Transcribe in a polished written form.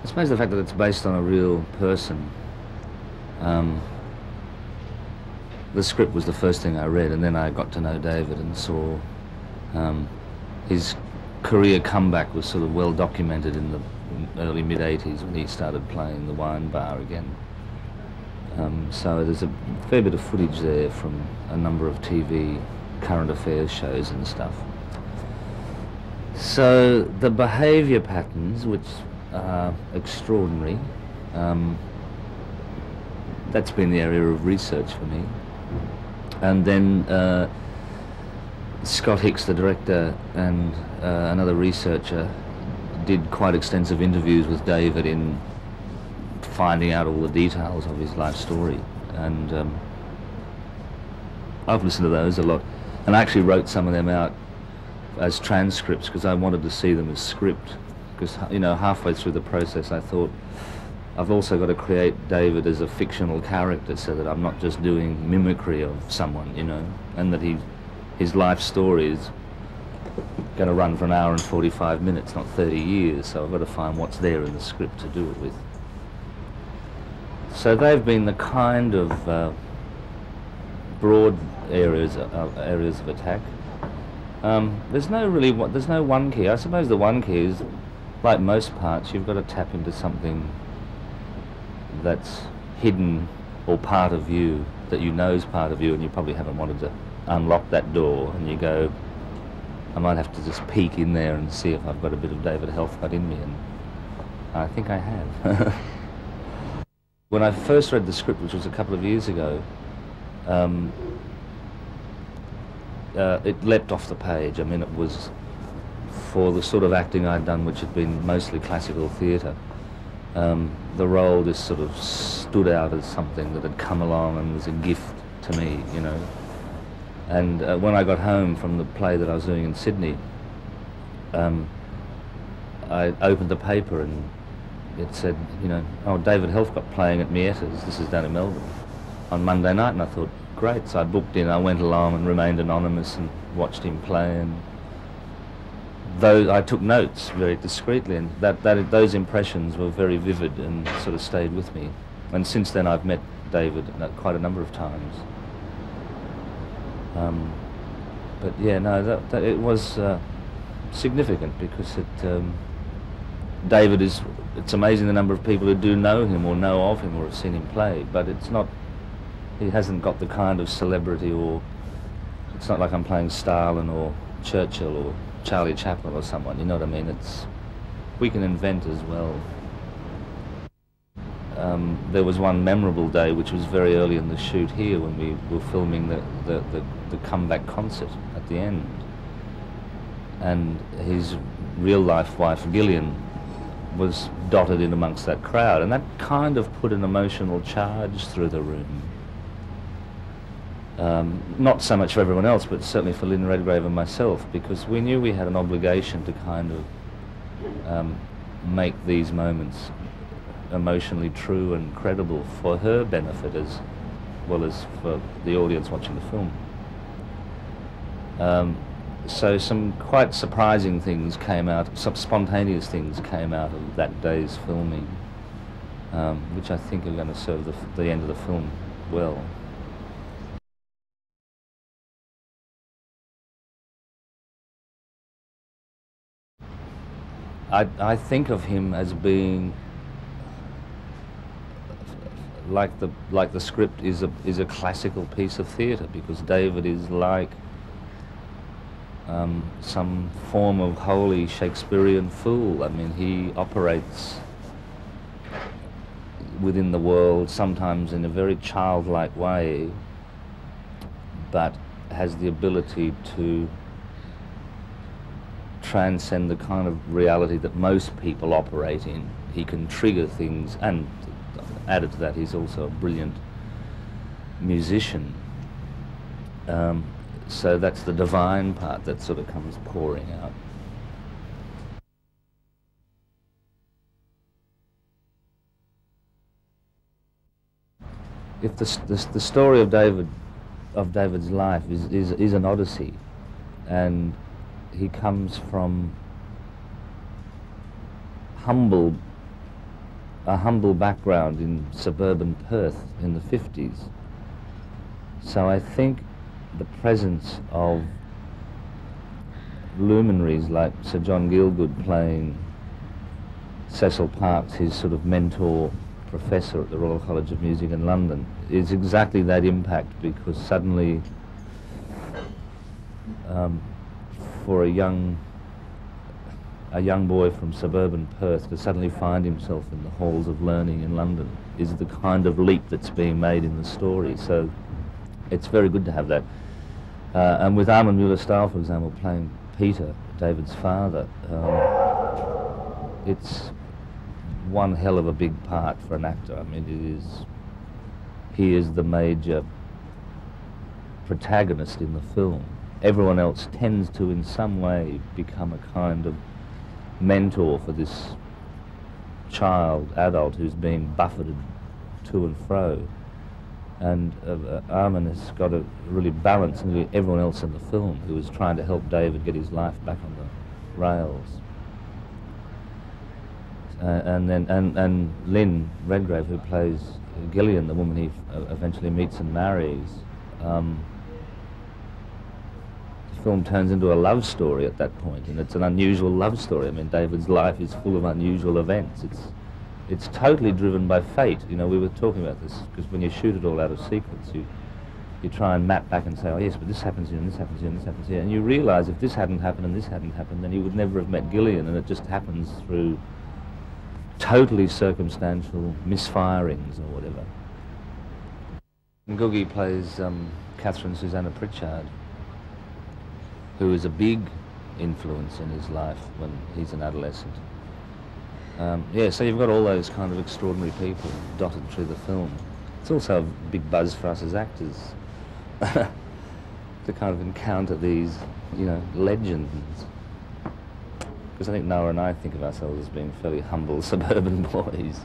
I suppose the fact that it's based on a real person. Um, the script was the first thing I read, and then I got to know David and saw his career comeback was sort of well documented in the early mid-80s when he started playing the wine bar again. So there's a fair bit of footage there from a number of TV current affairs shows and stuff. So the behaviour patterns, which are extraordinary, that's been the area of research for me. And then Scott Hicks, the director, and another researcher did quite extensive interviews with David in finding out all the details of his life story. And I've listened to those a lot, and I actually wrote some of them out as transcripts because I wanted to see them as script. Because, you know, halfway through the process I thought, I've also got to create David as a fictional character so that I'm not just doing mimicry of someone, you know, and that his life story is going to run for an hour and 45 minutes, not 30 years, so I've got to find what's there in the script to do it with. So they've been the kind of broad areas of attack. There's no one key. I suppose the one key is, like most parts, you've got to tap into something that's hidden or part of you, that you know is part of you, and you probably haven't wanted to unlock that door, and you go, I might have to just peek in there and see if I've got a bit of David Helfgott in me, and I think I have. When I first read the script, which was a couple of years ago, it leapt off the page. I mean, it was for the sort of acting I'd done, which had been mostly classical theatre. The role just sort of stood out as something that had come along and was a gift to me, you know. And when I got home from the play that I was doing in Sydney, I opened the paper and it said, you know, oh, David Helfgott playing at Mietta's, this is down in Melbourne, on Monday night, and I thought, great. So I booked in, I went along and remained anonymous and watched him play, and I took notes very discreetly, and those impressions were very vivid and sort of stayed with me. And since then I've met David quite a number of times. But yeah, no, that it was significant because David is, it's amazing the number of people who do know him or know of him or have seen him play, but it's not, he hasn't got the kind of celebrity, or it's not like I'm playing Stalin or Churchill or Charlie Chaplin or someone, you know what I mean? We can invent as well. There was one memorable day which was very early in the shoot here when we were filming the comeback concert at the end, and his real life wife Gillian was dotted in amongst that crowd, and that kind of put an emotional charge through the room. Not so much for everyone else, but certainly for Lynn Redgrave and myself, because we knew we had an obligation to kind of make these moments emotionally true and credible for her benefit as well as for the audience watching the film. So some quite surprising things came out, some spontaneous things came out of that day's filming, which I think are going to serve the end of the film well. I think of him as being like the script is a classical piece of theatre, because David is like some form of holy Shakespearean fool. I mean, he operates within the world sometimes in a very childlike way, but has the ability to transcend the kind of reality that most people operate in. He can trigger things, and added to that, he's also a brilliant musician. So that's the divine part that sort of comes pouring out. If the story of David's life is an odyssey, and he comes from humble a humble background in suburban Perth in the 50s. So I think the presence of luminaries like Sir John Gielgud playing Cecil Parkes, his sort of mentor professor at the Royal College of Music in London, is exactly that impact, because suddenly for a young boy from suburban Perth to suddenly find himself in the halls of learning in London is the kind of leap that's being made in the story. So it's very good to have that. And with Armin Mueller-Stahl, for example, playing Peter, David's father, it's one hell of a big part for an actor. I mean, he is the major protagonist in the film. Everyone else tends to, in some way, become a kind of mentor for this adult who's being buffeted to and fro. And Armin has got to really balance everyone else in the film who is trying to help David get his life back on the rails. And Lynn Redgrave, who plays Gillian, the woman he eventually meets and marries, the film turns into a love story at that point, and it's an unusual love story. I mean, David's life is full of unusual events. It's totally driven by fate. You know, we were talking about this, because when you shoot it all out of sequence, you try and map back and say, oh yes, but this happens here, and this happens here, and this happens here, and you realise if this hadn't happened and this hadn't happened, then he would never have met Gillian, and it just happens through totally circumstantial misfirings or whatever. And Googie plays Catherine Susanna Pritchard, who is a big influence in his life when he's an adolescent. Yeah, so you've got all those kind of extraordinary people dotted through the film. It's also a big buzz for us as actors to kind of encounter these, you know, legends. Because I think Noah and I think of ourselves as being fairly humble suburban boys.